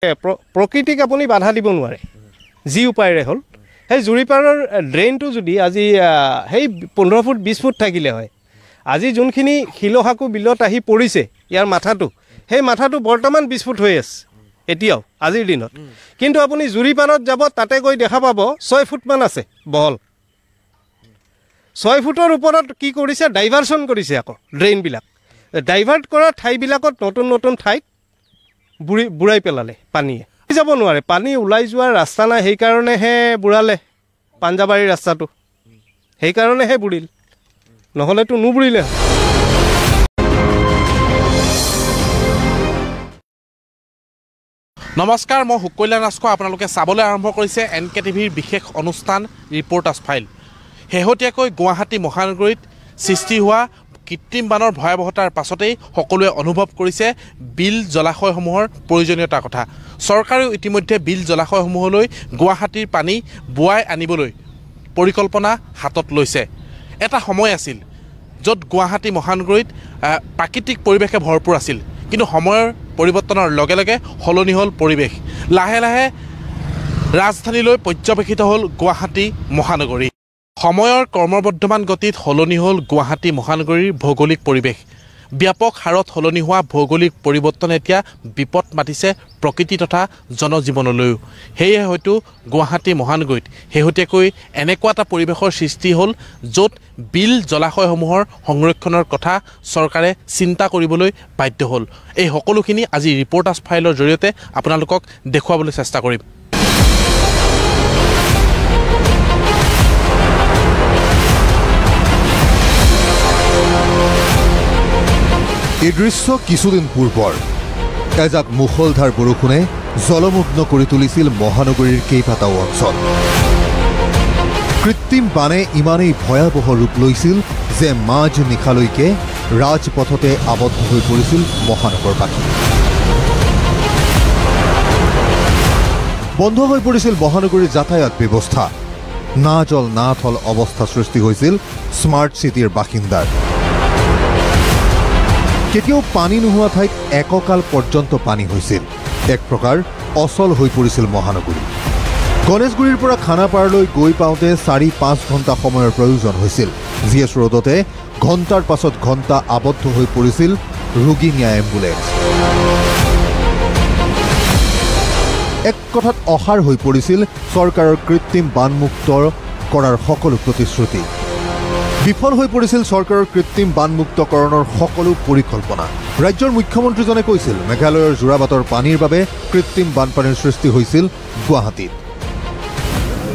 প্ৰকৃতিক আপুনি বাধা দিব নোৱাৰে যি উপায়েৰে হ'ল সেই জুৰিপাৰৰ ড্ৰেইনটো যদি আজি সেই 15 ফুট 20 ফুট থাকিলে হয় আজি যোনখিনি শিলহাকু বিলত আহি পৰিছে ইয়াৰ মাথাটো সেই মাথাটো বৰ্তমান 20 ফুট হৈ আছে এতিয়াও আজিৰ দিনত কিন্তু আপুনি জুৰিপাৰত যাব তাতে গৈ দেখা পাব 6 ফুট মান আছে বহল 6 ফুটৰ ওপৰত কি কৰিছে ডাইভাৰচন কৰিছে আকৌ ড্ৰেইনবিলাক ডাইভাৰ্ট কৰা ঠাইবিলাকত নতুন নতুন ঠাইত বুঢ়াই পেলালে পানীয়ে যাব নোৱাৰে পানী ওলাই যোৱাৰ ৰাস্তা নাই সেইকাৰণেহে বুঢ়ালে পাঞ্জাবাৰীৰ ৰাস্তাটো সেইকাৰণেহে বুঢ়িল নহ'লেতো নুবুঢ়িলে নমস্কাৰ মই সুকৈলা নাস্ক আপোনালোকে চাবলৈ আৰম্ভ কৰিছে NKTVৰ বিশেষ অনুষ্ঠান ৰিপৰ্টাৰ্ছ ফাইল শেহতীয়াকৈ গুৱাহাটী মহানগৰীত সৃষ্টি হোৱা কৃত্ৰিম বানৰ ভয়াৱহতাৰ পাছতেই সকলোৱে অনুভৱ কৰিছে বিল জলাশয়সমূহৰ প্ৰয়োজনীয়তাৰ কথা চৰকাৰেও ইতিমধ্যে বিল জলাশয়সমূহলৈ গুৱাহাটীৰ পানী বুৱাই আনিবলৈ পৰিকল্পনা হাতত লৈছে এটা সময় আছিল য'ত গুৱাহাটী মহানগৰীত প্ৰাকৃতিক পৰিৱেশে ভৰপূৰ আছিল কিন্তু সময়ৰ পৰিৱৰ্তনৰ লগে লগে সলনি হ'ল পৰিৱেশ লাহে লাহে ৰাজধানীলৈ পৰ্যবেক্ষিত হ'ল গুৱাহাটী মহানগৰী সময়ৰ কৰ্মবৰ্ধমান গতিত সলনি হ'ল গুৱাহাটী মহানগৰীৰ ভৌগোলিক পৰিৱেশ ব্যাপক হাৰত সলনি হোৱা ভৌগোলিক পৰিৱৰ্তন এতিয়া বিপদ মাতিছে প্ৰকৃতি তথা জনজীৱনলৈও সেয়ে হয়তো গুৱাহাটী মহানগৰীত শেহতীয়াকৈ এনেকুৱা এটা পৰিৱেশৰ সৃষ্টি হ'ল য'ত বিল জলাশয়সমূহৰ সংৰক্ষণৰ কথা চৰকাৰে চিন্তা কৰিবলৈ বাধ্য হ'ল এই সকলোখিনি আজি ৰিপৰ্টাৰ্ছ ফাইলৰ জৰিয়তে আপোনালোকক দেখুৱাবলৈ চেষ্টা কৰিম এই দৃশ্য কিছুদিন পূৰ্বৰ এজাক মুখলধাৰ বৰষুণে জলমগ্ন কৰি তুলিছিল মহানগৰীৰ কেইবাটাও অঞ্চল কৃত্ৰিম বানে ইমানেই ভয়াৱহ ৰূপ লৈছিল যে মাজ নিশালৈকে ৰাজপথতে আবদ্ধ হৈ পৰিছিল মহানগৰবাসী বন্ধ হৈ পৰিছিল মহানগৰীৰ যাতায়াত ব্যৱস্থা না জল না থল অৱস্থা সৃষ্টি হৈছিল স্মাৰ্ট চিটিৰ বাসিন্দাৰ কেতিয়াও পানী নোহোৱা ঠাইত এককাল পৰ্যন্ত পানী হৈছিল এক প্ৰকাৰ অচল হৈ পৰিছিল মহানগৰী গণেশগুৰিৰ পৰা খানাপাৰালৈ গৈ পাওঁতে 4-5 ঘণ্টা সময়ৰ প্ৰয়োজন হৈছিল জিএছ ৰোডতে ঘণ্টাৰ পাছত ঘণ্টা আবদ্ধ হৈ পৰিছিল ৰোগী নিয়া এম্বুলেন্স এক কথাত অসাৰ হৈ পৰিছিল চৰকাৰৰ কৃত্ৰিম বানমুক্ত কৰাৰ সকলো প্ৰতিশ্ৰুতি বিফল হৈ পৰিছিল চৰকাৰৰ কৃত্ৰিম বানমুক্তকৰণৰ সকলো পৰিকল্পনা ৰাজ্যৰ মুখ্যমন্ত্ৰীজনে কৈছিল মেঘালয়ৰ জোৰাবাটৰ পানীৰ বাবে কৃত্ৰিম বানপানীৰ সৃষ্টি হৈছিল গুৱাহাটীত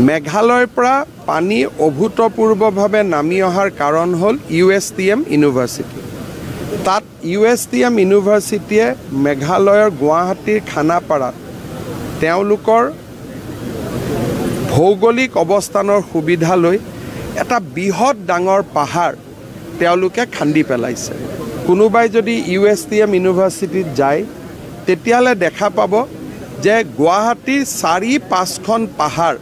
মেঘালয়ৰ পৰা পানী অভূতপূৰ্বভাৱে নামি অহাৰ কাৰণ হ'ল USTM ইউনিভাৰ্চিটি তাত USTM ইউনিভাৰ্চিটিয়ে মেঘালয়ৰ গুৱাহাটীৰ খানাপাৰাত তেওঁলোকৰ ভৌগোলিক অৱস্থানৰ সুবিধা লৈ এটা বৃহৎ ডাঙৰ পাহাৰ তেওঁলোকে খান্দি পেলাইছে কোনোবাই যদি USTM ইউনিভাৰ্চিটিত যায় তেতিয়ালে দেখা পাব যে গুৱাহাটীৰ 4-5খন পাহাৰ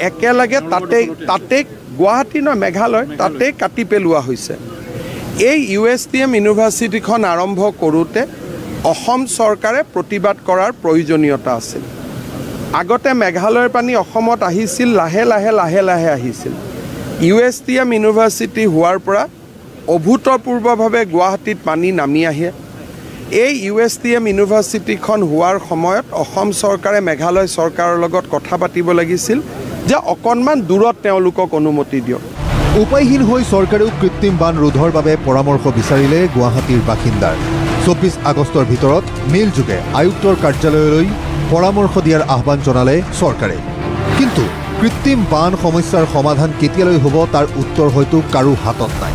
একেলগে তাতে গুৱাহাটী ন মেঘালয় তাতে কাটি পেলোৱা হৈছে এই USTM ইউনিভাৰ্চিটিখন আৰম্ভ কৰোঁতে অসম চৰকাৰে প্ৰতিবাদ কৰাৰ প্ৰয়োজনীয়তা আছিল আগতে মেঘালয়ৰ পানী অসমত আহিছিল লাহে লাহে আহিছিল USTM ইউনিভাৰ্চিটি হোৱাৰ পৰা অভূতপূৰ্বভাৱে গুৱাহাটীত পানী নামি আহে এই USTM ইউনিভাৰ্চিটিখন হোৱাৰ সময়ত অসম চৰকাৰে মেঘালয় চৰকাৰৰ লগত কথা পাতিব লাগিছিল যে অকণমান দূৰত তেওঁলোকক অনুমতি দিয়ক উপায়হীন হৈ চৰকাৰেও কৃত্ৰিম বান ৰোধৰ বাবে পৰামৰ্শ বিচাৰিলে গুৱাহাটীৰ বাসিন্দাৰ 24 আগষ্টৰ ভিতৰত মেইল যোগে আয়ুক্তৰ কাৰ্যালয়লৈ পৰামৰ্শ দিয়াৰ আহ্বান জনালে চৰকাৰে কিন্তু কৃত্ৰিম বান সমস্যাৰ সমাধান কেতিয়ালৈ হ'ব তাৰ উত্তৰ হয়তো কাৰো হাতত নাই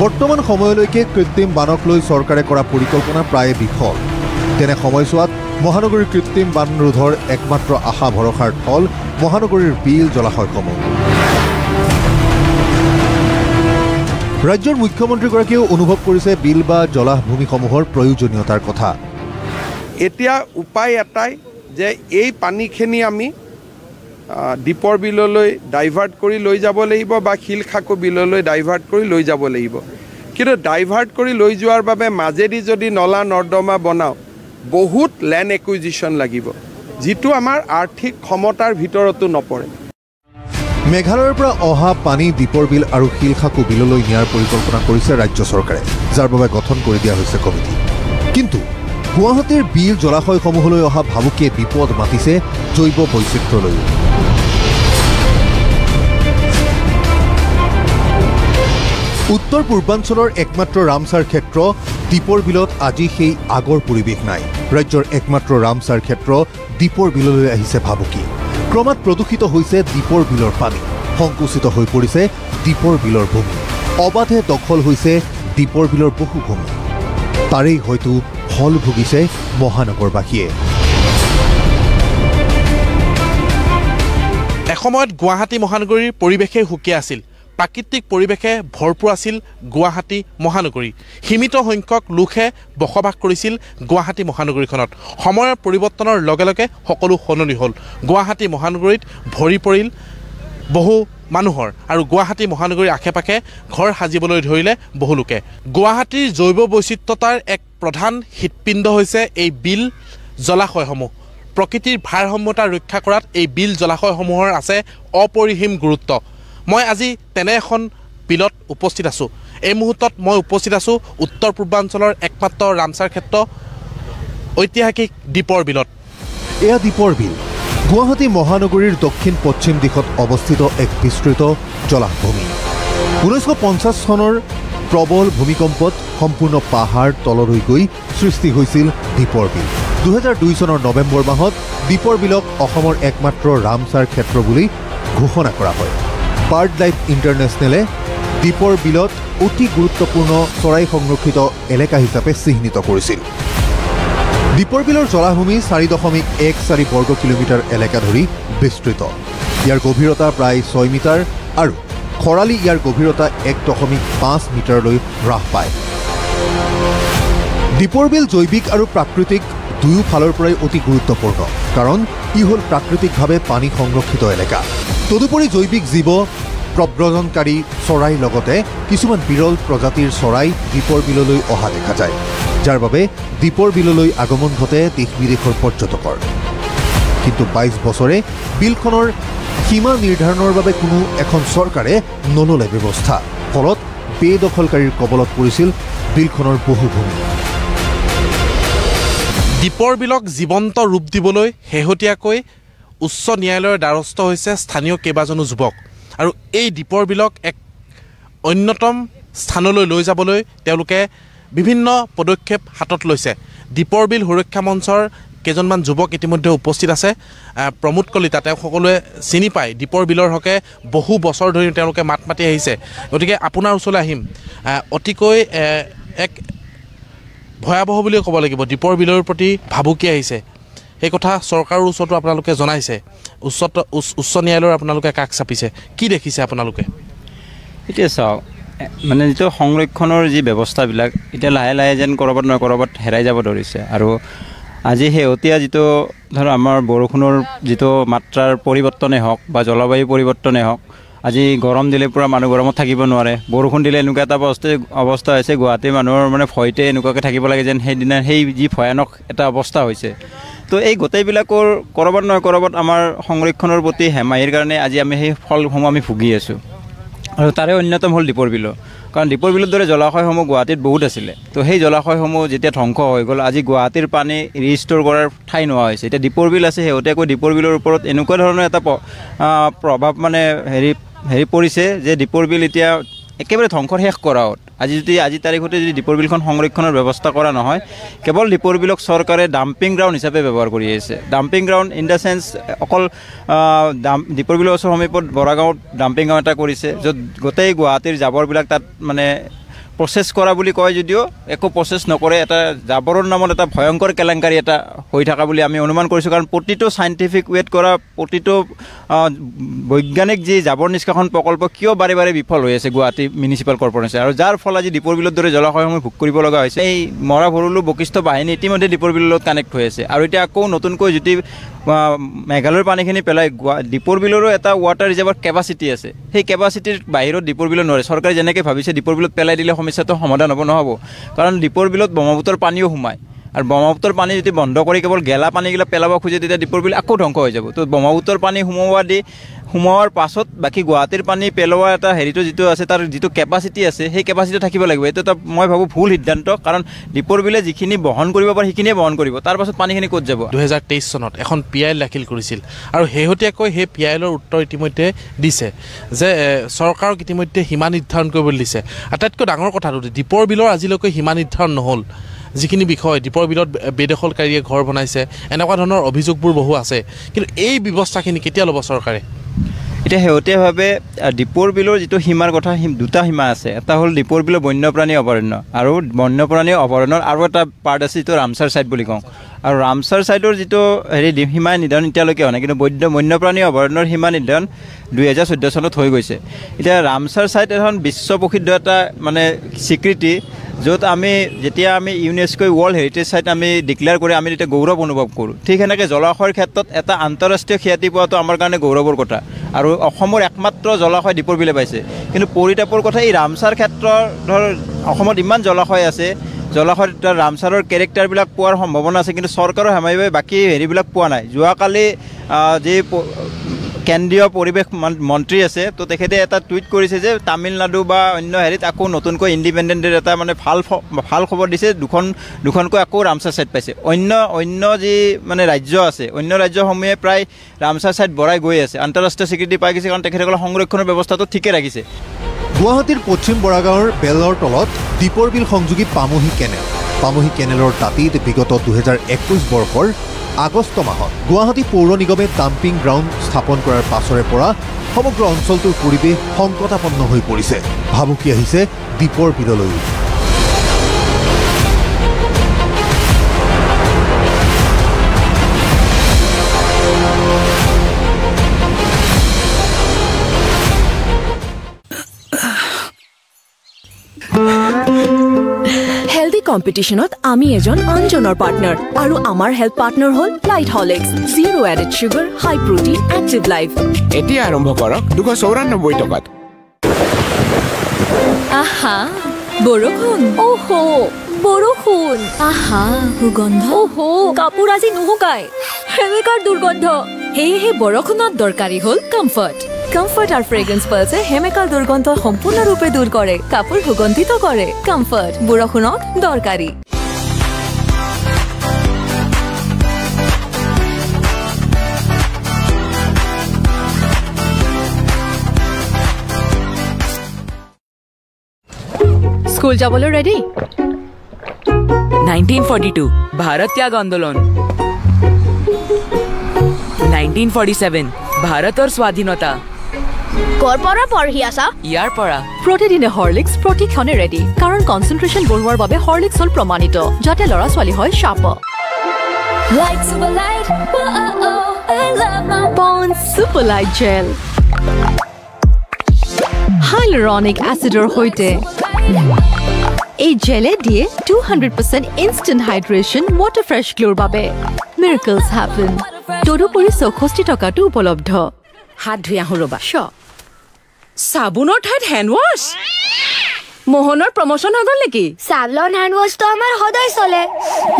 বৰ্তমান সময়লৈকে কৃত্ৰিম বানক লৈ চৰকাৰে কৰা পৰিকল্পনা প্ৰায় বিফল তেনে সময়ছোৱাত মহানগৰীৰ কৃত্ৰিম বান ৰোধৰ একমাত্ৰ আশা ভৰসাৰ থল মহানগৰীৰ বিল জলাশয়সমূহ ৰাজ্যৰ মুখ্যমন্ত্ৰীগৰাকীয়েও অনুভৱ কৰিছে বিল বা জলাভূমিসমূহৰ প্ৰয়োজনীয়তাৰ কথা এতিয়া উপায় এটাই যে এই পানীখিনি আমি দীপৰ বিললৈ ডাইভাৰ্ট কৰি লৈ যাব লাগিব বা শিলখাকু বিললৈ ডাইভাৰ্ট কৰি লৈ যাব লাগিব কিন্তু ডাইভাৰ্ট কৰি লৈ যোৱাৰ বাবে মাজেদি যদি নলা নৰ্দমা বনাও বহুত ল্যান্ড একুইজিশন লাগিব যিটো আমাৰ আৰ্থিক ক্ষমতাৰ ভিতৰতো নপৰে। মেঘালয়ৰ পৰা অহা পানী দীপৰ বিল আৰু শিলখাকু বিললৈ নিয়াৰ পৰিকল্পনা কৰিছে ৰাজ্য চৰকাৰে, যাৰ বাবে গঠন কৰি দিয়া হৈছে কমিটি। কিন্তু গুৱাহাটীৰ বিল জলাশয়সমূহলৈ অহা ভাবুকিয়ে বিপদ মাতিছে জৈৱ বৈচিত্ৰ্যলৈ। উত্তৰ পূৰ্বাঞ্চলৰ একমাত্ৰ ৰামছাৰ ক্ষেত্ৰ দীপৰ বিলত আজি সেই আগৰ পৰিৱেশ নাই। ৰাজ্যৰ একমাত্ৰ ৰামছাৰ ক্ষেত্ৰ দীপৰ বিললৈ আহিছে ভাবুকি। ক্ৰমাৎ প্ৰদূষিত হৈছে দীপৰ বিলৰ পানী, সংকুচিত হৈ পৰিছে দীপৰ বিলৰ ভূমি, অবাধে দখল হৈছে দীপৰ বিলৰ বহু ভূমি। তাৰেই হয়তো ফল ভুগিছে মহানগৰবাসীয়ে। এসময়ত গুৱাহাটী মহানগৰীৰ পৰিৱেশেই সুকীয়া আছিল। প্ৰাকৃতিক পৰিৱেশে ভৰপূৰ আছিল গুৱাহাটী মহানগৰী। সীমিত সংখ্যক লোকহে বসবাস কৰিছিল গুৱাহাটী মহানগৰীখনত। সময়ৰ পৰিৱৰ্তনৰ লগে লগে সকলো সলনি হ'ল। গুৱাহাটী মহানগৰীত ভৰি পৰিল বহু মানুহৰ আৰু গুৱাহাটী মহানগৰীৰ আশে পাশে ঘৰ সাজিবলৈ ধৰিলে বহু লোকে। গুৱাহাটীৰ জৈৱ বৈচিত্ৰতাৰ এক প্ৰধান হৃদপিণ্ড হৈছে এই বিল জলাশয়সমূহ। প্ৰকৃতিৰ ভাৰসাম্যতা ৰক্ষা কৰাত এই বিল জলাশয়সমূহৰ আছে অপৰিসীম গুৰুত্ব। মই আজি তেনে এখন বিলত উপস্থিত আছোঁ। এই মুহূৰ্তত মই উপস্থিত আছোঁ উত্তৰ পূৰ্বাঞ্চলৰ একমাত্ৰ ৰামছাৰ ক্ষেত্ৰ ঐতিহাসিক দীপৰ বিলত। এয়া দীপৰ বিল গুৱাহাটী মহানগৰীৰ দক্ষিণ পশ্চিম দিশত অৱস্থিত এক বিস্তৃত জলাভূমি। 1950 চনৰ প্ৰবল ভূমিকম্পত সম্পূৰ্ণ পাহাৰ তললৈ গৈ সৃষ্টি হৈছিল দীপৰ বিল। 2002 চনৰ নৱেম্বৰ মাহত দীপৰ বিলক অসমৰ একমাত্ৰ ৰামছাৰ ক্ষেত্ৰ বুলি ঘোষণা কৰা হয়। বাৰ্ড লাইফ ইণ্টাৰনেশ্যনেলে দীপৰ বিলত অতি গুৰুত্বপূৰ্ণ চৰাই সংৰক্ষিত এলেকা হিচাপে চিহ্নিত কৰিছিল। দীপৰ বিলৰ জলাভূমি 4.14 বৰ্গ কিলোমিটাৰ এলেকা ধৰি বিস্তৃত। ইয়াৰ গভীৰতা প্ৰায় 6 মিটাৰ আৰু খৰালি ইয়াৰ গভীৰতা 1.5 মিটাৰলৈ হ্ৰাস পায়। দীপৰ বিল জৈৱিক আৰু প্ৰাকৃতিক দুয়োফালৰ পৰাই অতি গুৰুত্বপূৰ্ণ, কাৰণ ই হ'ল প্ৰাকৃতিকভাৱে পানী সংৰক্ষিত এলেকা। তদুপৰি জৈৱিক জীৱ, প্ৰব্ৰজনকাৰী চৰাইৰ লগতে কিছুমান বিৰল প্ৰজাতিৰ চৰাই দীপৰ বিললৈ অহা দেখা যায়, যাৰ বাবে দীপৰ বিললৈ আগমন ঘটে দেশ বিদেশৰ পৰ্যটকৰ। কিন্তু 22 বছৰে বিলখনৰ সীমা নিৰ্ধাৰণৰ বাবে কোনো এখন চৰকাৰে নললে ব্যৱস্থা। ফলত বেদখলকাৰীৰ কবলত পৰিছিল বিলখনৰ বহু ভূমি। দীপৰ বিলক জীৱন্ত ৰূপ দিবলৈ শেহতীয়াকৈ উচ্চ ন্যায়ালয়ৰ দ্বাৰস্থ হৈছে স্থানীয় কেইবাজনো যুৱক। আৰু এই দীপৰ বিলক এক অন্যতম স্থানলৈ লৈ যাবলৈ তেওঁলোকে বিভিন্ন পদক্ষেপ হাতত লৈছে। দীপৰ বিল সুৰক্ষা মঞ্চৰ কেইজনমান যুৱক ইতিমধ্যে উপস্থিত আছে। প্ৰমোদ কলিতা, তেওঁ সকলোৱে চিনি পায়। দীপৰ বিলৰ হকে বহু বছৰ ধৰি তেওঁলোকে মাত মাতি আহিছে। গতিকে আপোনাৰ ওচৰলৈ আহিম। অতিকৈ এক ভয়াৱহ বুলিয়ে ক'ব লাগিব, দীপৰ বিলৰ প্ৰতি ভাবুকি আহিছে। সেই কথা চৰকাৰৰ ওচৰতো আপোনালোকে জনাইছে। উচ্চ ন্যায়ালয়ৰ আপোনালোকে কাষ চাপিছে। কি দেখিছে আপোনালোকে? এতিয়া চাওক, মানে যিটো সংৰক্ষণৰ যি ব্যৱস্থাবিলাক এতিয়া লাহে লাহে যেন ক'ৰবাত নহয় ক'ৰবাত হেৰাই যাব ধৰিছে। আৰু আজি শেহতীয়া যিটো ধৰ আমাৰ বৰষুণৰ যিটো মাত্ৰাৰ পৰিৱৰ্তনেই হওক বা জলবায়ু পৰিৱৰ্তনেই হওক, আজি গৰম দিলে পূৰা মানুহ গৰমত থাকিব নোৱাৰে। বৰষুণ দিলে এনেকুৱা এটা অৱস্থা হৈছে, গুৱাহাটীৰ মানুহৰ মানে ভয়তে এনেকুৱাকৈ থাকিব লাগে যেন সেইদিনা সেই যি ভয়ানক এটা অৱস্থা হৈছে। তো এই গোটেইবিলাকৰ ক'ৰবাত নহয় ক'ৰবাত আমাৰ সংৰক্ষণৰ প্ৰতি হেমাহিৰ কাৰণে আজি আমি সেই ফলসমূহ আমি ভুগি আছোঁ। আৰু তাৰে অন্যতম হ'ল দীপৰ বিল। কাৰণ দীপৰ বিলৰ দৰে জলাশয়সমূহ গুৱাহাটীত বহুত আছিলে। তো সেই জলাশয়সমূহ যেতিয়া ধ্বংস হৈ গ'ল, আজি গুৱাহাটীৰ পানী ৰিষ্ট'ৰ কৰাৰ ঠাই নোহোৱা হৈছে। এতিয়া দীপৰ বিল আছে, শেহতীয়াকৈ দীপৰ বিলৰ ওপৰত এনেকুৱা ধৰণৰ এটা প্ৰভাৱ মানে হেৰি পৰিছে যে দীপৰ বিল এতিয়া একেবাৰে ধ্বংসৰ শেষ কৰা হ'ল। আজি তাৰিখতে যদি দীপৰ বিলখন সংৰক্ষণৰ ব্যৱস্থা কৰা নহয়, কেৱল দীপৰ বিলক চৰকাৰে ডাম্পিং গ্ৰাউণ্ড হিচাপে ব্যৱহাৰ কৰি আছে। Dumping ground in the sense অকল দীপৰ বিলৰ ওচৰ সমীপত বৰাগাঁৱত ডাম্পিং গ্ৰাউণ্ড এটা কৰিছে, য'ত গোটেই গুৱাহাটীৰ জাবৰবিলাক তাত মানে প্ৰচেছ কৰা বুলি কয় যদিও একো প্ৰচেছ নকৰে। এটা জাবৰৰ নামত এটা ভয়ংকৰ কেলেংকাৰী এটা হৈ থকা বুলি আমি অনুমান কৰিছোঁ। কাৰণ প্ৰতিটো চাইণ্টিফিক ৱেত কৰা প্ৰতিটো বৈজ্ঞানিক যি জাবৰ নিষ্কাশন প্ৰকল্প কিয় বাৰে বাৰে বিফল হৈ আছে গুৱাহাটী মিউনিচিপাল কৰ্প'ৰেশ্যন, আৰু যাৰ ফলত আজি দীপৰ বিলৰ দৰে জলাশয়সমূহ ভোগ কৰিব লগা হৈছে। এই মৰা ভৰলু বশিষ্ঠ বাহিনী ইতিমধ্যে দীপৰ বিলৰ লগত কানেক্ট হৈ আছে। আৰু এতিয়া আকৌ নতুনকৈ যদি মেঘালয়ৰ পানীখিনি পেলাই দীপৰ বিলৰো এটা ৱাটাৰ ৰিজাৰ্ভৰ কেপাচিটি আছে, সেই কেপাচিটিৰ বাহিৰত দীপৰ বিলত নোৱাৰে। চৰকাৰে যেনেকৈ ভাবিছে দীপৰ বিলত পেলাই দিলে সমস্যাটো সমাধান নহ'ব। কাৰণ দীপৰ বিলত ব্ৰহ্মপুত্ৰৰ পানীও সোমায় আৰু ব্ৰহ্মপুত্ৰৰ পানী যদি বন্ধ কৰি কেৱল গেলা পানীগিলা পেলাব খোজে তেতিয়া দীপৰ বিল আকৌ ধ্বংস হৈ যাব। তো ব্ৰহ্মপুত্ৰৰ পানী সোমোৱাৰ পাছত বাকী গুৱাহাটীৰ পানী পেলোৱা এটা হেৰিটো যিটো আছে তাৰ যিটো কেপাচিটি আছে সেই কেপাচিটি থাকিব লাগিব। এইটো এটা মই ভাবোঁ ভুল সিদ্ধান্ত, কাৰণ দীপৰ বিলে যিখিনি বহন কৰিব পাৰে সেইখিনিয়ে বহন কৰিব, তাৰ পাছত পানীখিনি ক'ত যাব। 2023 চনত এখন PIL দাখিল কৰিছিল আৰু শেহতীয়াকৈ সেই PILৰ উত্তৰ ইতিমধ্যে দিছে যে চৰকাৰক ইতিমধ্যে সীমা নিৰ্ধাৰণ কৰিবলৈ দিছে। আটাইতকৈ ডাঙৰ কথাটো দীপৰ বিলৰ আজিলৈকে সীমা নিৰ্ধাৰণ নহ'ল। যিখিনি বিষয় দীপৰ বিলত বেদখলকাৰীয়ে ঘৰ বনাইছে এনেকুৱা ধৰণৰ অভিযোগবোৰ বহু আছে, কিন্তু এই ব্যৱস্থাখিনি কেতিয়া ল'ব চৰকাৰে? এতিয়া শেহতীয়াভাৱে দীপৰ বিলৰ যিটো সীমাৰ কথা দুটা সীমা আছে। এটা হ'ল দীপৰ বিলৰ বন্যপ্ৰাণী অভয়াৰণ্য আৰু বন্যপ্ৰাণী অভয়াৰণ্যৰ আৰু এটা পাৰ্ট আছে যিটো ৰামচাৰ ছাইট বুলি কওঁ। আৰু ৰামচাৰ ছাইটৰ যিটো সীমা নিৰ্ধাৰণ এতিয়ালৈকে হোৱা নাই, কিন্তু বন্যপ্ৰাণী অভয়াৰণ্যৰ সীমা নিৰ্ধাৰণ 2014 চনত হৈ গৈছে। এতিয়া ৰামচাৰ ছাইট এখন বিশ্ব প্ৰসিদ্ধ এটা মানে স্বীকৃতি, য'ত যেতিয়া আমি ইউনেস্কো ৱৰ্ল্ড হেৰিটেজ ছাইট আমি ডিক্লেয়াৰ কৰি আমি তেতিয়া গৌৰৱ অনুভৱ কৰোঁ। ঠিক সেনেকৈ জলাশয়ৰ ক্ষেত্ৰত এটা আন্তঃৰাষ্ট্ৰীয় খ্যাতি পোৱাটো আমাৰ কাৰণে গৌৰৱৰ কথা। আৰু অসমৰ একমাত্ৰ জলাশয় দীপৰ বিলে পাইছে। কিন্তু পৰিতাপৰ কথা এই ৰামচাৰ ক্ষেত্ৰৰ অসমত ইমান জলাশয় আছে, জলাশয়ত ৰামচাৰৰ কেৰেক্টাৰবিলাক পোৱাৰ সম্ভাৱনা আছে, কিন্তু চৰকাৰৰ সাময়িকভাৱে বাকী হেৰিবিলাক পোৱা নাই। যোৱাকালি যি কেন্দ্ৰীয় পৰিৱেশ মন্ত্ৰী আছে, তো তেখেতে এটা টুইট কৰিছে যে তামিলনাডু বা অন্য হেৰিত আকৌ নতুনকৈ ইণ্ডিপেণ্ডেণ্টেৰ এটা মানে ভাল খবৰ দিছে, দুখনকৈ আকৌ ৰামচাৰ ছাইট পাইছে। অন্য যি মানে ৰাজ্য আছে, অন্য ৰাজ্যসমূহে প্ৰায় ৰামচাৰ ছাইট বঢ়াই গৈ আছে, আন্তঃৰাষ্ট্ৰীয় স্বীকৃতি পাই গৈছে, কাৰণ তেখেতসকলে সংৰক্ষণৰ ব্যৱস্থাটো ঠিকে ৰাখিছে। গুৱাহাটীৰ পশ্চিম বৰাগাঁৱৰ বেলৰ তলত দীপৰ বিল সংযোগী পামহি কেনেলৰ দাঁতিত বিগত 2021 বৰ্ষৰ আগষ্ট মাহত গুৱাহাটী পৌৰ নিগমে ডাম্পিং গ্ৰাউণ্ড স্থাপন কৰাৰ পাছৰে পৰা সমগ্ৰ অঞ্চলটোৰ পৰিৱেশ সংকটাপন্ন হৈ পৰিছে। ভাবুকি আহিছে দীপৰ বিললৈও। হেলদি কম্পিটিশনত আমি এজন আনজনৰ পাৰ্টনাৰ, আৰু আমাৰ হেল্থ পাৰ্টনাৰ হ'ল light Horlicks, zero' added sugar, high protein, active life. এতিয়া আৰম্ভ কৰক 294 টকাত। আহা বৰষুণ, ওহো বৰষুণ, আহা সুগন্ধ, ওহো কাপোৰ আজি নুশুকায়, হেমেকাৰ দুৰ্গন্ধ। সেয়েহে বৰষুণত দৰকাৰী হ'ল কমফৰ্ট আৰু ফ্ৰেগ্ৰেন্স পাৰ্লছে হেমেকাৰ দুৰ্গন্ধ সম্পূৰ্ণৰূপে দূৰ কৰে, কাপোৰ সুগন্ধিত কৰে। কমফৰ্ট বৰষুণত দৰকাৰী। স্কুল যাবলৈ ৰেডি? 1942 ভাৰত ত্যাগ আন্দোলন, 1947 ভাৰতৰ স্বাধীনতা। কৰ পৰা পঢ়ি আছা? ইয়াৰ পৰা। প্ৰতিদিনে হৰলিক্স প্ৰতিক্ষণে ৰেডি, কাৰণ কনচেন্ট্ৰেশ্যন বঢ়োৱাৰ বাবে হৰলিক্স হ'ল প্ৰমাণিত, যাতে ল'ৰা ছোৱালী হয় sharp. পণ্ডছ super light gel hyaluronic এচিডৰ সৈতে এই জেলে দিয়ে 200% ইনষ্টেণ্ট হাইড্ৰেশ্যন ৱাটাৰ ফ্ৰেছ গ্লোৰ বাবে। মিৰাকলছ হেপেন। তদুপৰি 64 টকাটো উপলব্ধ। হাত ধুই আহোঁ ৰ'বা। চাবোনৰ ঠাইত হেণ্ড ৱাছ? মোহনৰ প্ৰমোচন হৈ গ'ল নেকি? স্যাভলন হ্যান্ড ওয়াশটো আমাৰ সদায় চলে।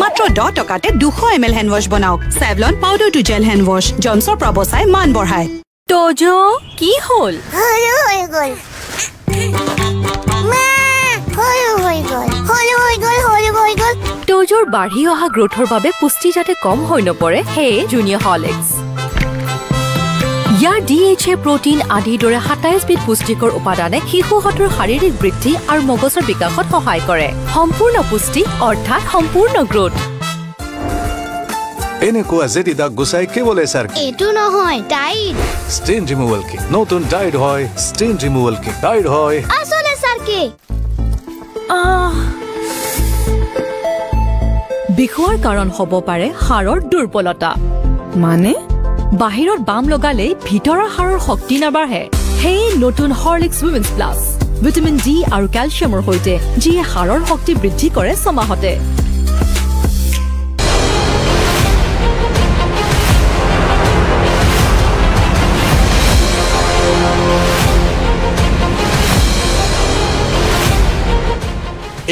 মাত্ৰ 10 টকাতে 200 ml হ্যান্ড ওয়াশ বনাওক। Savlon powder to gel hand wash জনছৰ প্ৰবচাই মান বঢ়ায়। তোজো কি হ'ল? হলু হৈ গ'ল। মা হলু হৈ গ'ল। তোজোৰ বাঢ়ি অহা গ্ৰোথৰ বাবে পুষ্টি যাতে কম হৈ নপৰে, সেয়ে জুনিয়ৰ হৰলিক্স। ইয়াৰ DHA প্ৰটিন আদিৰ দৰে 27 বিধ পুষ্টিকৰ উপাদানে শিশুহঁতৰ শাৰীৰিক বৃদ্ধি আৰু মগজৰ বিকাশত সহায় কৰে। সম্পূৰ্ণ পুষ্টি অৰ্থাৎ সম্পূৰ্ণ গ্ৰোথ। এনেকুৱা জেদি দাগ গুচাই কেৱলে স্যাৰ এটো নহয় টাইড ষ্টেইন ৰিমুভাল কি নতুন টাইড হয়। ষ্টেইন ৰিমুভাল কি টাইড হয় আসলে স্যাৰ কি বিষোৱাৰ কাৰণ হ'ব পাৰে হাড়ৰ দুৰ্বলতা। মানে বাহিৰত বাম লগালে ভিতৰৰ হাড়ৰ শক্তি নাবাঢ়ে। সেয়ে নতুন Horlicks women's plus vitamin D আৰু কেলচিয়ামৰ সৈতে, যিয়ে হাড়ৰ শক্তি বৃদ্ধি কৰে ছমাহতে।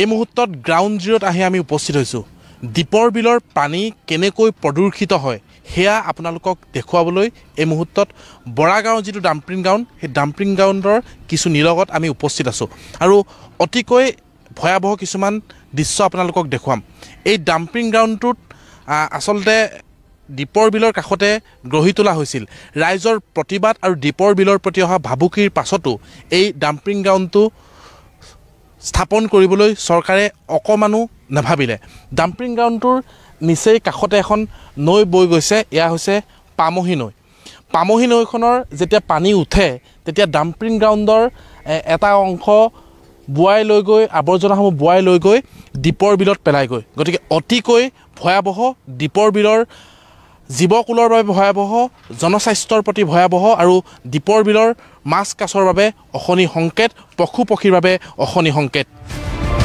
এই মুহূৰ্তত গ্ৰাউণ্ড জিৰোত আহি আমি উপস্থিত হৈছোঁ। দীপৰ বিলৰ পানী কেনেকৈ প্ৰদূষিত হয় সেয়া আপোনালোকক দেখুৱাবলৈ এই মুহূৰ্তত বৰাগাঁও যিটো ডাম্পিং গ্ৰাউণ্ড সেই ডাম্পিং গ্ৰাউণ্ডৰ কিছু নিলগত আমি উপস্থিত আছোঁ আৰু অতিকৈ ভয়াৱহ কিছুমান দৃশ্য আপোনালোকক দেখুৱাম এই ডাম্পিং গ্ৰাউণ্ডটোত আচলতে দীপৰ বিলৰ কাষতে গঢ়ি তোলা হৈছিল ৰাইজৰ প্ৰতিবাদ আৰু দীপৰ বিলৰ প্ৰতি অহা ভাবুকিৰ পাছতো এই ডাম্পিং গ্ৰাউণ্ডটো স্থাপন কৰিবলৈ চৰকাৰে অকমানো নাভাবিলে ডাম্পিং গ্ৰাউণ্ডটোৰ নিচেই কাষতে এখন নৈ বৈ গৈছে এয়া হৈছে পামহি নৈ পামহি নৈখনৰ যেতিয়া পানী উঠে তেতিয়া ডাম্পিং গ্ৰাউণ্ডৰ এটা অংশ বুৱাই লৈ গৈ আৱৰ্জনাসমূহ বুৱাই লৈ গৈ দীপৰ বিলত পেলাই গৈ গতিকে অতিকৈ ভয়াৱহ দীপৰ বিলৰ জীৱকুলৰ বাবে ভয়াৱহ জনস্বাস্থ্যৰ প্ৰতি ভয়াৱহ আৰু দীপৰ বিলৰ মাছ কাছৰ বাবে অশনি সংকেত পশু পক্ষীৰ বাবে অশনি সংকেত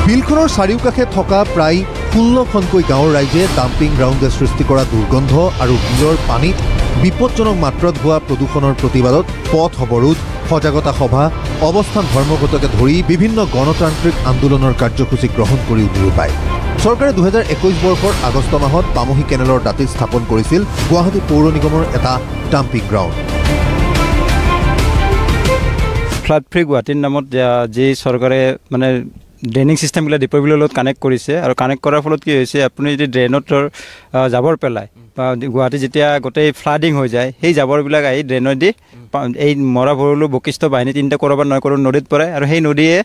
বিলখনৰ চাৰিওকাষে থকা প্ৰায় 16খনকৈ গাঁৱৰ ৰাইজে ডাম্পিং গ্ৰাউণ্ডে সৃষ্টি কৰা দুৰ্গন্ধ আৰু বিলৰ পানীত বিপদজনক মাত্ৰাত হোৱা প্ৰদূষণৰ প্ৰতিবাদত পথ অৱৰোধ সজাগতা সভা অৱস্থান ধৰ্মঘটকে ধৰি বিভিন্ন গণতান্ত্ৰিক আন্দোলনৰ কাৰ্যসূচী গ্ৰহণ কৰি উদ্যোগ পায় চৰকাৰে 2021 বৰ্ষৰ আগষ্ট মাহত পামহি কেনেলৰ দাঁতিত স্থাপন কৰিছিল গুৱাহাটী পৌৰ নিগমৰ এটা ডাম্পিং গ্ৰাউণ্ড ফ্লাড ফ্ৰী গুৱাহাটীৰ নামত যি চৰকাৰে মানে ড্ৰেইনিং চিষ্টেমবিলাক দীপৰ বিলৰ লগত কানেক্ট কৰিছে আৰু কানেক্ট কৰাৰ ফলত কি হৈছে আপুনি যদি ড্ৰেইনত জাবৰ পেলায় বা গুৱাহাটী যেতিয়া গোটেই ফ্লাডিং হৈ যায় সেই জাবৰবিলাক আহি ড্ৰেইনত দি এই মৰা ভৰলু বশিষ্ঠ বাহিনী 3টা ক'ৰবাত নহয় ক'ৰবাত নদীত পৰে আৰু সেই নদীয়ে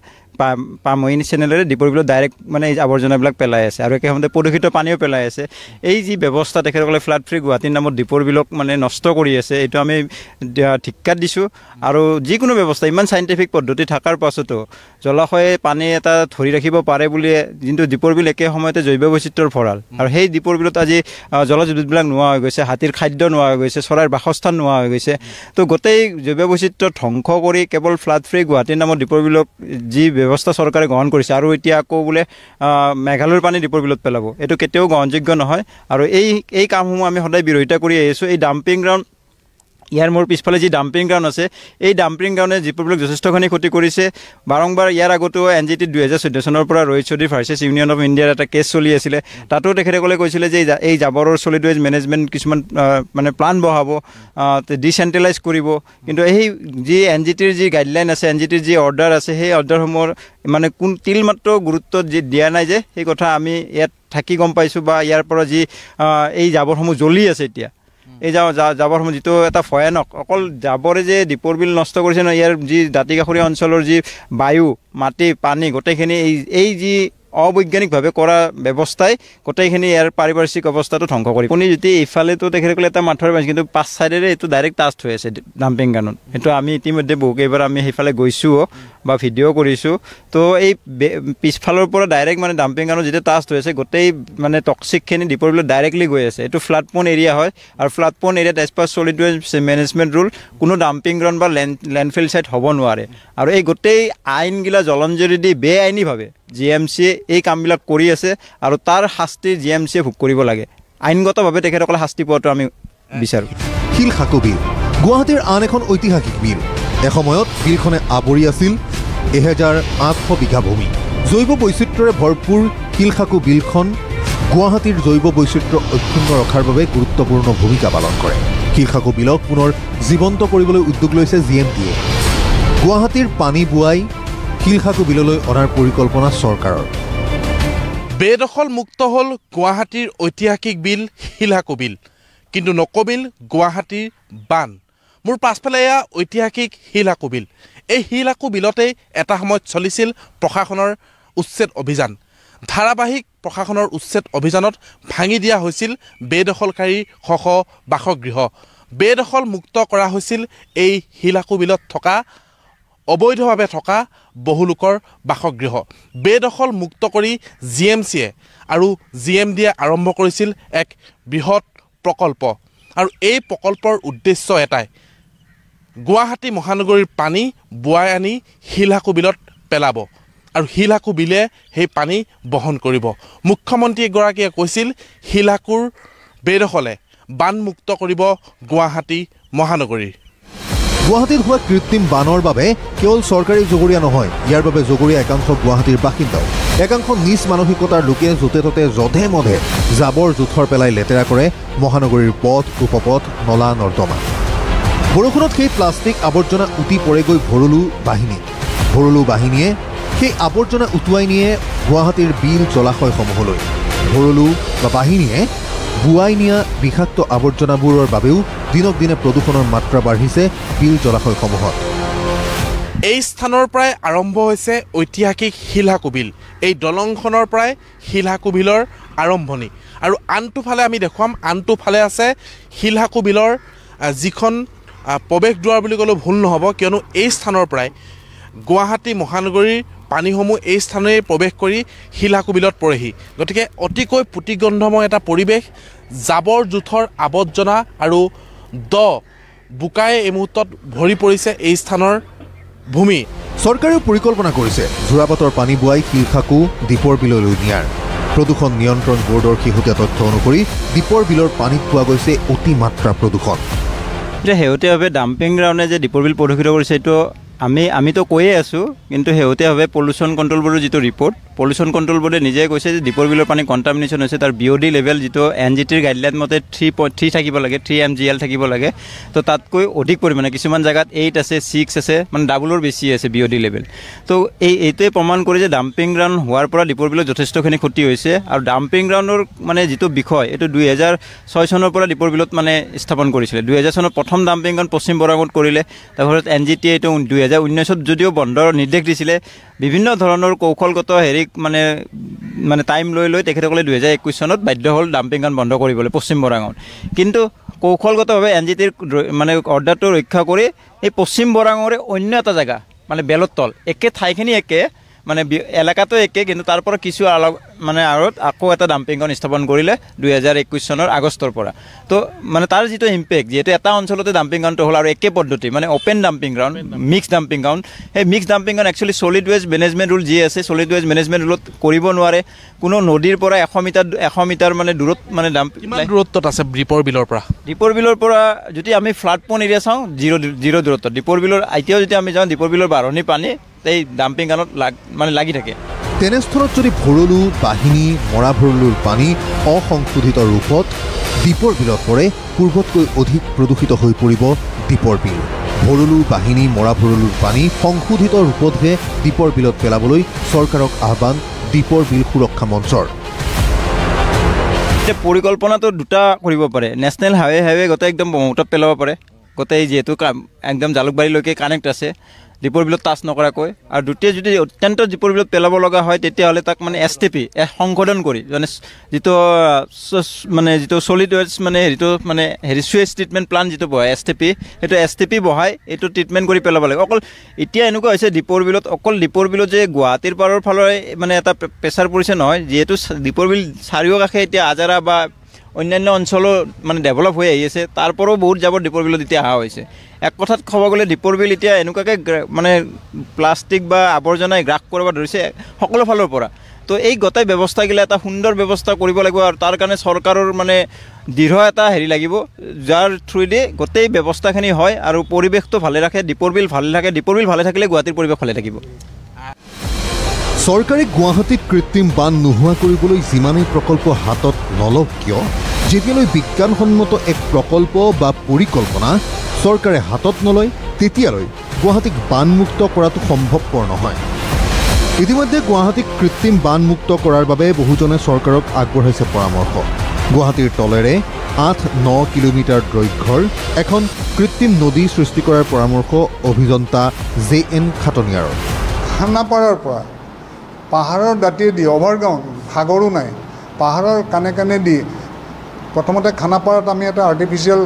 পামহি চেনেলেৰে দীপৰ বিলত ডাইৰেক্ট মানে এই আৱৰ্জনাবিলাক পেলাই আছে আৰু একে সময়তে প্ৰদূষিত পানীও পেলাই আছে এই যি ব্যৱস্থা তেখেতসকলে ফ্লাড ফ্ৰী গুৱাহাটীৰ নামত দীপৰ বিলক মানে নষ্ট কৰি আছে এইটো আমি ধিক্কাৰ দিছোঁ আৰু যিকোনো ব্যৱস্থা ইমান চাইণ্টিফিক পদ্ধতি থকাৰ পাছতো জলাশয়ে পানী এটা ধৰি ৰাখিব পাৰে বুলি কিন্তু দীপৰ বিল একে সময়তে জৈৱ বৈচিত্ৰ্যৰ ভঁৰাল আৰু সেই দীপৰ বিলত আজি জলজীৱবিলাক নোহোৱা হৈ গৈছে হাতীৰ খাদ্য নোহোৱা হৈ গৈছে চৰাইৰ বাসস্থান নোহোৱা হৈ গৈছে তো গোটেই জৈৱ বৈচিত্ৰ্য ধ্বংস কৰি কেৱল ফ্লাড ফ্ৰী গুৱাহাটীৰ নামত দীপৰ বিলক যি ব্যৱস্থা চৰকাৰে গ্ৰহণ কৰিছে আৰু এতিয়া আকৌ বোলে মেঘালয়ৰ পানী দীপৰ বিলত পেলাব এইটো কেতিয়াও গ্ৰহণযোগ্য নহয় আৰু এই কামসমূহ আমি সদায় বিৰোধিতা কৰি আহিছোঁ এই ডাম্পিং গ্ৰাউণ্ড ইয়াৰ মোৰ পিছফালে যি ডাম্পিং গ্ৰাউণ্ড আছে এই ডাম্পিং গ্ৰাউণ্ডে দীপৰ বিলক যথেষ্টখিনি ক্ষতি কৰিছে বাৰম্বাৰ ইয়াৰ আগতো NGT 2014 চনৰ পৰা Rohit Chowdhury versus union of ইণ্ডিয়াৰ এটা কেছ চলি আছিলে তাতো তেখেতসকলে কৈছিলে যে এই জাবৰৰ ছলিড ৱেষ্ট মেনেজমেণ্ট কিছুমান মানে প্লান বহাব ডিচেণ্ট্ৰেলাইজ কৰিব কিন্তু এই যি NGTৰ যি গাইডলাইন আছে NGTৰ যি অৰ্ডাৰ আছে সেই অৰ্ডাৰসমূহৰ মানে কোন তিলমাত্ৰ গুৰুত্ব দিয়া নাই যে সেই কথা আমি ইয়াত থাকি গম পাইছোঁ বা ইয়াৰ পৰা যি এই জাবৰসমূহ জ্বলি আছে এতিয়া এই জাবৰসমূহ যিটো এটা ভয়ানক অকল জাবৰে যে দীপৰ বিল নষ্ট কৰিছে নহয় ইয়াৰ যি দাঁতিকাষৰীয়া অঞ্চলৰ যি বায়ু মাটি পানী গোটেইখিনি এই যি অবৈজ্ঞানিকভাৱে কৰা ব্যৱস্থাই গোটেইখিনি ইয়াৰ পাৰিপাৰ্শ্বিক অৱস্থাটো ধ্বংস কৰি আপুনি যদি ইফালেতো তেখেতসকলে এটা মাথৰ পাইছে কিন্তু 5 চাইডেৰে এইটো ডাইৰেক্ট টাষ্ট হৈ আছে ডাম্পিং গ্ৰাউণ্ডত সেইটো আমি ইতিমধ্যে বহুকেইবাৰ আমি সেইফালে গৈছোঁ বা ভিডিঅ' কৰিছোঁ তো এই পিছফালৰ পৰা ডাইৰেক্ট মানে ডাম্পিং গ্ৰাউণ্ডত যেতিয়া টাষ্ট হৈ আছে গোটেই মানে টক্সিকখিনি দীপৰ বিলত ডাইৰেক্টলি গৈ আছে এইটো ফ্লাড প্ৰ'ন এৰিয়া হয় আৰু ফ্লাড প্ৰ'ন এৰিয়াত as per solid waste management rule কোনো ডাম্পিং গ্ৰাউণ্ড বা লেণ্ডফিল ছাইট হ'ব নোৱাৰে আৰু এই গোটেই আইনগিলা জলঞ্জৰি দি বেআইনীভাৱে GMCয়ে এই কামবিলাক কৰি আছে আৰু তাৰ শাস্তি GMCয়ে ভোগ কৰিব লাগে আইনগতভাৱে তেখেতসকলে শাস্তি পোৱাটো আমি বিচাৰোঁ শিলখাকু বিল গুৱাহাটীৰ আন এখন ঐতিহাসিক বিল এসময়ত বিলখনে আৱৰি আছিল 1800 বিঘা ভূমি জৈৱ বৈচিত্ৰ্যৰে ভৰপূৰ শিলখাকু বিলখন গুৱাহাটীৰ জৈৱ বৈচিত্ৰ্য অক্ষুণ্ণ ৰখাৰ বাবে গুৰুত্বপূৰ্ণ ভূমিকা পালন কৰে শিলখাকু বিলক পুনৰ জীৱন্ত কৰিবলৈ উদ্যোগ লৈছে GMTয়ে গুৱাহাটীৰ পানী বুৱাই শিলখাকু বিললৈ অনাৰ পৰিকল্পনা চৰকাৰৰ বেদখল মুক্ত হ'ল গুৱাহাটীৰ ঐতিহাসিক বিল শিলখাকু বিল কিন্তু নকবিল গুৱাহাটীৰ বান মোৰ পাছফালে এয়া ঐতিহাসিক শিলখাকু বিল এই শিলখাকু বিলতেই এটা সময়ত চলিছিল প্ৰশাসনৰ উচ্ছেদ অভিযান ধাৰাবাহিক প্ৰশাসনৰ উচ্ছেদ অভিযানত ভাঙি দিয়া হৈছিল বেদখলকাৰীৰ শ বাসগৃহ বেদখল মুক্ত কৰা হৈছিল এই শিলখাকু বিলত থকা অবৈধভাৱে থকা বহু লোকৰ বাসগৃহ বেদখল মুক্ত কৰি GMCয়ে আৰু GMDয়ে আৰম্ভ কৰিছিল এক বৃহৎ প্ৰকল্প আৰু এই প্ৰকল্পৰ উদ্দেশ্য এটাই গুৱাহাটী মহানগৰীৰ পানী বুৱাই আনি শিলখাকু বিলত পেলাব আৰু শিলখাকু বিলে সেই পানী বহন কৰিব মুখ্যমন্ত্ৰীগৰাকীয়ে কৈছিল শিলখাকুৰ বেদখলে বানমুক্ত কৰিব গুৱাহাটী মহানগৰীৰ গুৱাহাটীত হোৱা কৃত্ৰিম বানৰ বাবে কেৱল চৰকাৰী জগৰীয়া নহয় ইয়াৰ বাবে জগৰীয়া একাংশ গুৱাহাটীৰ বাসিন্দাও একাংশ নিজ মানসিকতাৰ লোকে য'তে ত'তে যধে মধে জাবৰ জোথৰ পেলাই লেতেৰা কৰে মহানগৰীৰ পথ উপপথ নলা নৰ্দমা বৰষুণত সেই প্লাষ্টিক আৱৰ্জনা উটি পৰেগৈ ভৰলু বাহিনীয়ে সেই আৱৰ্জনা উটুৱাই নিয়ে গুৱাহাটীৰ বিল জলাশয়সমূহলৈ ভৰলু বা বাহিনীয়ে বুৱাই নিয়া বিষাক্ত আৱৰ্জনাবোৰৰ বাবেও দিনক দিনে প্ৰদূষণৰ মাত্ৰা বাঢ়িছে বিল জলাশয়সমূহত এই স্থানৰ পৰাই আৰম্ভ হৈছে ঐতিহাসিক শিলহাকু বিল এই দলংখনৰ পৰাই শিলহাকু বিলৰ আৰম্ভণি আৰু আনটোফালে আমি দেখুৱাম আনটোফালে আছে শিলহাকু বিলৰ যিখন প্ৰৱেশ দুৱাৰ বুলি ক'লেও ভুল নহ'ব কিয়নো এই স্থানৰ পৰাই গুৱাহাটী মহানগৰীৰ পানীসমূহ এই স্থানেই প্ৰৱেশ কৰি শিলহাকু বিলত পৰেহি গতিকে অতিকৈ পুতিগন্ধময় এটা পৰিৱেশ জাবৰ জোথৰ আৱৰ্জনা আৰু বোকাই এই মুহূৰ্তত ভৰি পৰিছে এই স্থানৰ ভূমি চৰকাৰেও পৰিকল্পনা কৰিছে যোৰাবাটৰ পানী বুৱাই শিলহাকু দীপৰ বিললৈ নিয়াৰ প্ৰদূষণ নিয়ন্ত্ৰণ বৰ্ডৰ শেহতীয়া তথ্য অনুসৰি দীপৰ বিলৰ পানীত পোৱা গৈছে অতিমাত্ৰা প্ৰদূষণ এতিয়া শেহতীয়াভাৱে ডাম্পিং গ্ৰাউণ্ডে যে দীপৰ বিল প্ৰদূষিত কৰিছে এইটো আমিতো কৈয়ে আছোঁ কিন্তু শেহতীয়াভাৱে পলিউশ্যন কণ্ট্ৰল বৰ্ডৰ যিটো ৰিপৰ্ট পলিউশ্যন কণ্ট্ৰল বৰ্ডে নিজে কৈছে যে দীপৰ বিলৰ পানী কণ্টামিনেশ্যন হৈছে তাৰ BOD লেভেল যিটো NGTৰ গাইডলাইন মতে 3.3 থাকিব লাগে 3 mgl থাকিব লাগে তো তাতকৈ অধিক পৰিমাণে কিছুমান জেগাত 8 আছে 6 আছে মানে ডাবলৰ বেছি আছে BOD লেভেল তো এইটোৱে প্ৰমাণ কৰে যে ডাম্পিং গ্ৰাউণ্ড হোৱাৰ পৰা দীপৰ বিলত যথেষ্টখিনি ক্ষতি হৈছে আৰু ডাম্পিং গ্ৰাউণ্ডৰ মানে যিটো বিষয় এইটো 2006 চনৰ পৰা দীপৰ বিলত মানে স্থাপন কৰিছিলে 2000 চনত প্ৰথম ডাম্পিং গ্ৰাউণ্ড পশ্চিম বৰাঙত কৰিলে তাৰপিছত NGT এইটো 2019 যদিও বন্ধৰ নিৰ্দেশ দিছিলে বিভিন্ন ধৰণৰ কৌশলগত হেৰিক মানে টাইম লৈ তেখেতসকলে 2021 চনত বাধ্য হ'ল ডাম্পিং গ্ৰাউণ্ড বন্ধ কৰিবলৈ পশ্চিম বৰাঙত কিন্তু কৌশলগতভাৱে NGTৰ মানে অৰ্ডাৰটো ৰক্ষা কৰি এই পশ্চিম বৰাঙৰে অন্য এটা জেগা মানে বেলতল একে ঠাইখিনি একে মানে এলেকাটো একে কিন্তু তাৰ পৰা কিছু অলপ মানে আৰু আকৌ এটা ডাম্পিং গ্ৰাউণ্ড স্থাপন কৰিলে 2021 চনৰ আগষ্টৰ পৰা তো মানে তাৰ যিটো ইম্পেক্ট যিহেতু এটা অঞ্চলতে ডাম্পিং গ্ৰাউণ্ডটো হ'ল আৰু একে পদ্ধতি মানে open dumping ground mix dumping ground সেই mix dumping ground actually solid waste management rule যি আছে ছলিড ৱেষ্ট মেনেজমেণ্ট ৰুলত কৰিব নোৱাৰে কোনো নদীৰ পৰা 100 মিটাৰ মানে দূৰত মানে দূৰত্বত আছে দীপৰ বিলৰ পৰা যদি আমি ফ্লাড পন এৰিয়া চাওঁ জিৰ' দূৰত্ব দীপৰ বিলৰ এতিয়াও যদি আমি যাওঁ দীপৰ বিলৰ বাঢ়নি পানী এই ডাম্পিং গ্ৰাউণ্ডত মানে লাগি থাকে তেনেস্থলত যদি ভৰলু বাহিনী মৰা ভৰলুৰ পানী অসংশোধিত ৰূপত দীপৰ বিলত পৰে পূৰ্বতকৈ অধিক প্ৰদূষিত হৈ পৰিব দীপৰ বিল ভৰলু বাহিনী মৰা ভৰলুৰ পানী সংশোধিত ৰূপতহে দীপৰ বিলত পেলাবলৈ চৰকাৰক আহ্বান দীপৰ বিল সুৰক্ষা মঞ্চৰ পৰিকল্পনাটো দুটা কৰিব পাৰে নেশ্যনেল হাইৱে গোটেই একদম ব্ৰহ্মপুত্ৰত পেলাব পাৰে গোটেই যিহেতু একদম জালুকবাৰীলৈকে কানেক্ট আছে দীপৰ বিলত টাচ নকৰাকৈ আৰু দ্বিতীয় যদি অত্যন্ত দীপৰ বিলত পেলাব লগা হয় তেতিয়াহ'লে তাক মানে STP সংশোধন কৰি মানে যিটো ছলিড ৱেষ্ট মানে চুৱেজ ট্ৰিটমেণ্ট প্লাণ্ট যিটো বহাই STP বহাই এইটো ট্ৰিটমেণ্ট কৰি পেলাব লাগে অকল এতিয়া এনেকুৱা হৈছে দীপৰ বিলত অকল দীপৰ বিলত যে গুৱাহাটীৰ পাৰৰ ফালে মানে এটা প্ৰেছাৰ পৰিছে নহয় যিহেতু দীপৰ বিল চাৰিওকাষে এতিয়া আজাৰা বা অন্যান্য অঞ্চলো মানে ডেভেলপ হৈ আহি আছে তাৰ পৰাও বহুত জাবৰ দীপৰ বিলত এতিয়া অহা হৈছে এক কথাত ক'ব গ'লে দীপৰ বিল এতিয়া এনেকুৱাকৈ মানে প্লাষ্টিক বা আৱৰ্জনাই গ্ৰাস কৰিব ধৰিছে সকলো ফালৰ পৰা তো এই গোটেই ব্যৱস্থাগিলা এটা সুন্দৰ ব্যৱস্থা কৰিব লাগিব আৰু তাৰ কাৰণে চৰকাৰৰ মানে দৃঢ় এটা হেৰি লাগিব যাৰ থ্ৰুদি গোটেই ব্যৱস্থাখিনি হয় আৰু পৰিৱেশটো ভালে ৰাখে দীপৰ বিল ভালে থাকে দীপৰ বিল ভালে থাকিলে গুৱাহাটীৰ পৰিৱেশ ভালে থাকিব চৰকাৰে গুৱাহাটীত কৃত্ৰিম বান নোহোৱা কৰিবলৈ যিমানেই প্ৰকল্প হাতত নলওক কিয় যেতিয়ালৈ বিজ্ঞানসন্মত এক প্ৰকল্প বা পৰিকল্পনা চৰকাৰে হাতত নলয় তেতিয়ালৈ গুৱাহাটীক বানমুক্ত কৰাটো সম্ভৱপৰ নহয় ইতিমধ্যে গুৱাহাটীক কৃত্ৰিম বানমুক্ত কৰাৰ বাবে বহুজনে চৰকাৰক আগবঢ়াইছে পৰামৰ্শ গুৱাহাটীৰ তলেৰে 8-9 কিলোমিটাৰ দৈৰ্ঘ্যৰ এখন কৃত্ৰিম নদী সৃষ্টি কৰাৰ পৰামৰ্শ অভিযন্তা JN খাটনিয়াৰৰ খানাপাৰাৰ পৰা পাহাৰৰ দাঁতিয়েদি অভাৰগ্ৰাউণ্ড সাগৰো নাই পাহাৰৰ কাণে কাণে দি প্ৰথমতে খানাপাৰাত আমি এটা artificial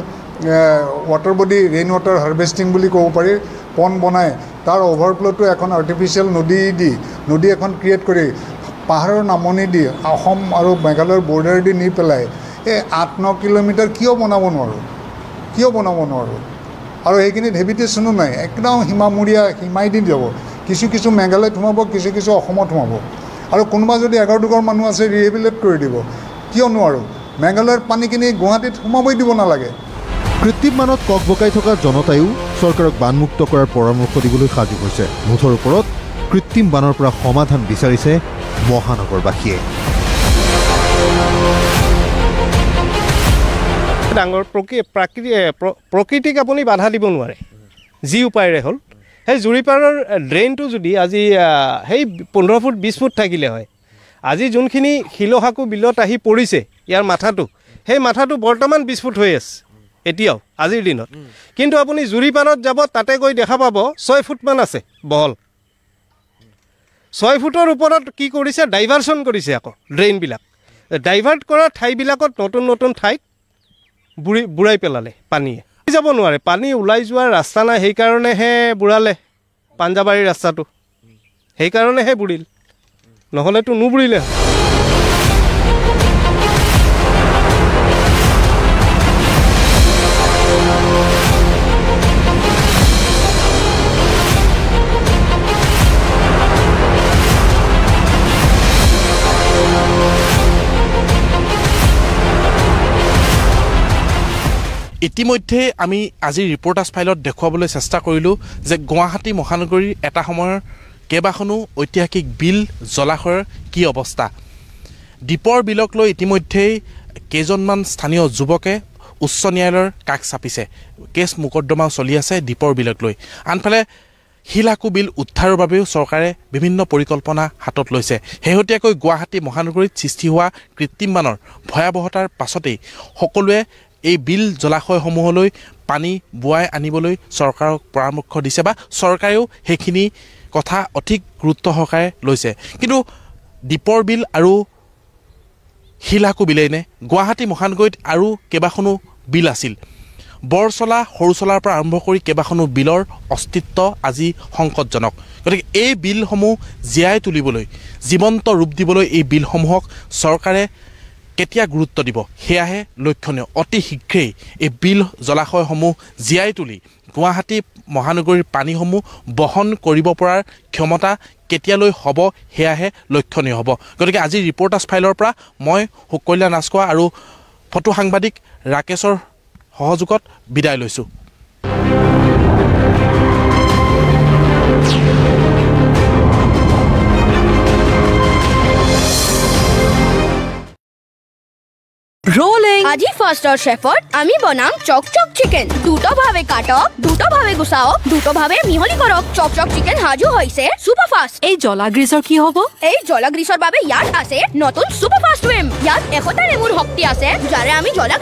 water body rain water harvesting বুলি ক'ব পাৰি পন বনাই তাৰ অভাৰফ্ল'টো এখন আৰ্টিফিচিয়েল নদী এখন ক্ৰিয়েট কৰি পাহাৰৰ নামনি দি অসম আৰু মেঘালয়ৰ বৰ্ডাৰ দি নি পেলাই এই 8-9 কিলোমিটাৰ কিয় বনাব নোৱাৰোঁ আৰু সেইখিনিত হেবিটেশ্যনো নাই একদম সীমাই দি যাব কিছু মেঘালয়ত সোমাব কিছু অসমত সোমাব আৰু কোনোবা যদি 11-12 মানুহ আছে ৰিহেবিলেট কৰি দিব কিয় নোৱাৰোঁ মেঘালয়ৰ পানীখিনি গুৱাহাটীত সোমাবই দিব নালাগে কৃত্ৰিম বানত ককবকাই থকা জনতায়ো চৰকাৰক বানমুক্ত কৰাৰ পৰামৰ্শ দিবলৈ সাজু হৈছে মুঠৰ ওপৰত কৃত্ৰিম বানৰ পৰা সমাধান বিচাৰিছে মহানগৰবাসীয়ে। ডাঙৰ প্ৰকৃতিক আপুনি বাধা দিব নোৱাৰে যি উপায়েৰে হ'ল। সেই জুৰিপাৰৰ ড্ৰেইনটো যদি আজি সেই 15 ফুট 20 ফুট থাকিলে হয়, আজি যোনখিনি শিলহাকু বিলত আহি পৰিছে ইয়াৰ মাথাটো, সেই মাথাটো বৰ্তমান 20 ফুট হৈ আছে এতিয়াও আজিৰ দিনত। কিন্তু আপুনি জুৰিপাৰত যাব, তাতে গৈ দেখা পাব 6 ফুটমান আছে বহল। 6 ফুটৰ ওপৰত কি কৰিছে, ডাইভাৰশ্যন কৰিছে আকৌ ড্ৰেইনবিলাক। ডাইভাৰ্ট কৰা ঠাইবিলাকত নতুন নতুন ঠাইত বুঢ়াই পেলালে পানীয়ে। যাব নোৱাৰে, পানী ওলাই যোৱাৰ ৰাস্তা নাই, সেইকাৰণেহে বুঢ়ালে পাঞ্জাবাৰীৰ ৰাস্তাটো, সেইকাৰণেহে বুঢ়িল, নহ'লেতো নুবুঢ়িলে। ইতিমধ্যে আমি আজিৰ ৰিপৰ্টাৰ্ছ ফাইলত দেখুৱাবলৈ চেষ্টা কৰিলোঁ যে গুৱাহাটী মহানগৰীৰ এটা সময়ৰ কেইবাখনো ঐতিহাসিক বিল জলাশয়ৰ কি অৱস্থা। দ্বীপৰ বিলক লৈ ইতিমধ্যেই কেইজনমান স্থানীয় যুৱকে উচ্চ ন্যায়ালয়ৰ কাষ চাপিছে। কেছ মোকদ্দমাও চলি আছে দ্বীপৰ বিলক লৈ। আনফালে শিলহাকু বিল উদ্ধাৰৰ বাবেও চৰকাৰে বিভিন্ন পৰিকল্পনা হাতত লৈছে। শেহতীয়াকৈ গুৱাহাটী মহানগৰীত সৃষ্টি হোৱা কৃত্ৰিম বানৰ ভয়াৱহতাৰ পাছতেই সকলোৱে এই বিল জলাশয়সমূহলৈ পানী বোৱাই আনিবলৈ চৰকাৰক পৰামৰ্শ দিছে বা চৰকাৰেও সেইখিনি কথা অধিক গুৰুত্ব সহকাৰে লৈছে। কিন্তু দ্বীপৰ বিল আৰু শিলহাকু বিলেই নে, গুৱাহাটী মহানগৰীত আৰু কেইবাখনো বিল আছিল। বৰচলা সৰুচলাৰ পৰা আৰম্ভ কৰি কেইবাখনো বিলৰ অস্তিত্ব আজি সংকটজনক। গতিকে এই বিলসমূহ জীয়াই তুলিবলৈ, জীৱন্ত ৰূপ দিবলৈ এই বিলসমূহক চৰকাৰে কেতিয়া গুৰুত্ব দিব সেয়াহে লক্ষণীয়। অতি শীঘ্ৰেই এই বিল জলাশয়সমূহ জীয়াই তুলি গুৱাহাটী মহানগৰীৰ পানীসমূহ বহন কৰিব পৰাৰ ক্ষমতা কেতিয়ালৈ হ'ব সেয়াহে লক্ষণীয় হ'ব। গতিকে আজি ৰিপৰ্টাৰ্ছ ফাইলৰ পৰা মই সুকল্যাণ ৰাজখোৱা আৰু ফটো সাংবাদিক ৰাকেশৰ সহযোগত বিদায় লৈছোঁ। রোলিং আজি ফার্স্টার শেফত আমি বনাম চকচক চিকেন। দ্রুতভাবে কাটক, দ্রুতভাবে গুছাওক, দ্রুতভাবে মিহলি কৰক। চকচক চিকেন সাজু হৈছে সুপাৰ ফাস্ট। এই জ্বলা গ্ৰীচৰ কি হ'ব? এই জ্বলা গ্ৰীচৰ বাবে ইয়াত আছে নতুন সুপাৰ ফাস্ট ৱেম। ইয়াত 100টা নেমুৰ শক্তি আছে, যাৰে আমি জ্বলা